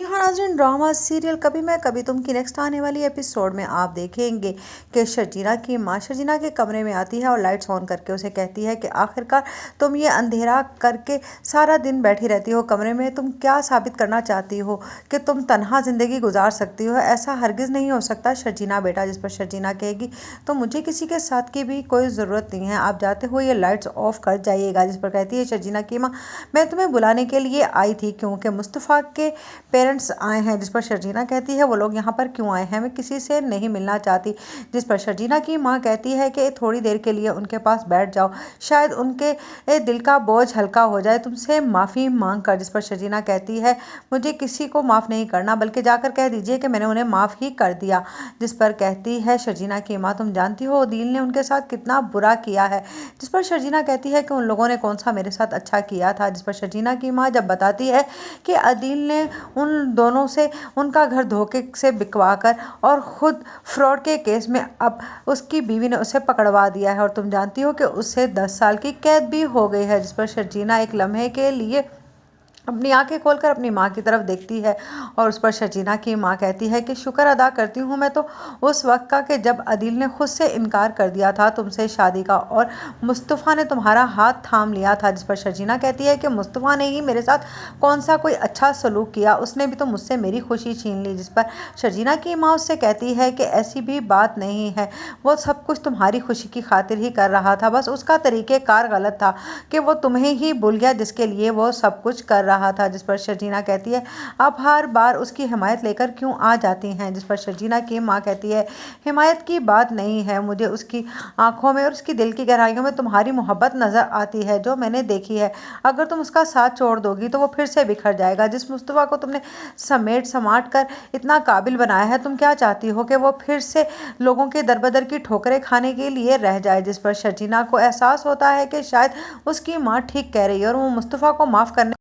हाँ नाज़रीन, drama serial कभी मैं कभी तुम की नेक्स्ट आने वाली एपिसोड में आप देखेंगे कि शर्जीना की माँ शर्जीना के कमरे में आती है और लाइट्स ऑन करके उसे कहती है कि आखिरकार तुम ये अंधेरा करके सारा दिन बैठी रहती हो कमरे में, तुम क्या साबित करना चाहती हो कि तुम तन्हा ज़िंदगी गुजार सकती हो? ऐसा हरगिज़ नहीं हो सकता शर्जीना बेटा। जिस पर शर्जीना कहेगी तो मुझे किसी के साथ की भी कोई ज़रूरत नहीं है, आप जाते हो ये लाइट्स ऑफ कर जाइएगा। जिस पर कहती है शर्जीना की माँ, मैं तुम्हें बुलाने के लिए आई थी क्योंकि मुस्तफ़ा के पेरेंट्स आए हैं। जिस पर शर्जीना कहती है वो लोग यहाँ पर क्यों आए हैं, मैं किसी से नहीं मिलना चाहती। जिस पर शर्जीना की माँ कहती है कि थोड़ी देर के लिए उनके पास बैठ जाओ, शायद उनके दिल का बोझ हल्का हो जाए तुमसे माफ़ी मांग कर। जिस पर शर्जीना कहती है मुझे किसी को माफ़ नहीं करना, बल्कि जाकर कह दीजिए कि मैंने उन्हें माफ़ ही कर दिया। जिस पर कहती है शर्जीना की माँ, तुम जानती हो अदील ने उनके साथ कितना बुरा किया है। जिस पर शर्जीना कहती है कि उन लोगों ने कौन सा मेरे साथ अच्छा किया था। जिस पर शर्जीना की माँ जब बताती है कि अदील ने उन दोनों से उनका घर धोखे से बिकवा कर और ख़ुद फ्रॉड के केस में अब उसकी बीवी ने उसे पकड़वा दिया है और तुम जानती हो कि उसे 10 साल की कैद भी हो गई है। जिस पर शर्जीना एक लम्हे के लिए अपनी आंखें खोलकर अपनी माँ की तरफ देखती है और उस पर शर्जीना की माँ कहती है कि शुक्र अदा करती हूँ मैं तो उस वक्त का कि जब अदील ने खुद से इनकार कर दिया था तुमसे शादी का और मुस्तफ़ा ने तुम्हारा हाथ थाम लिया था। जिस पर शर्जीना कहती है कि मुस्तफ़ा ने ही मेरे साथ कौन सा कोई अच्छा सलूक किया, उसने भी तो मुझसे मेरी खुशी छीन ली। जिस पर शर्जीना की माँ उससे कहती है कि ऐसी भी बात नहीं है, वो सब कुछ तुम्हारी खुशी की खातिर ही कर रहा था, बस उसका तरीक़ेकार गलत था कि वो तुम्हें ही भूल गया जिसके लिए वो सब कुछ कर रहा था। जिस पर शर्जीना कहती है आप हर बार उसकी हिमायत लेकर क्यों आ जाती हैं। जिस पर शर्जीना की माँ कहती है हिमायत की बात नहीं है, मुझे उसकी आंखों में और उसकी दिल की गहराइयों में तुम्हारी मोहब्बत नज़र आती है जो मैंने देखी है। अगर तुम उसका साथ छोड़ दोगी तो वो फिर से बिखर जाएगा। जिस मुस्तफ़ा को तुमने समेट समाट कर इतना काबिल बनाया है, तुम क्या चाहती हो कि वो फिर से लोगों के दरबदर की ठोकरें खाने के लिए रह जाए। जिस पर शर्जीना को एहसास होता है कि शायद उसकी माँ ठीक कह रही है और वो मुस्तफ़ा को माफ़ करने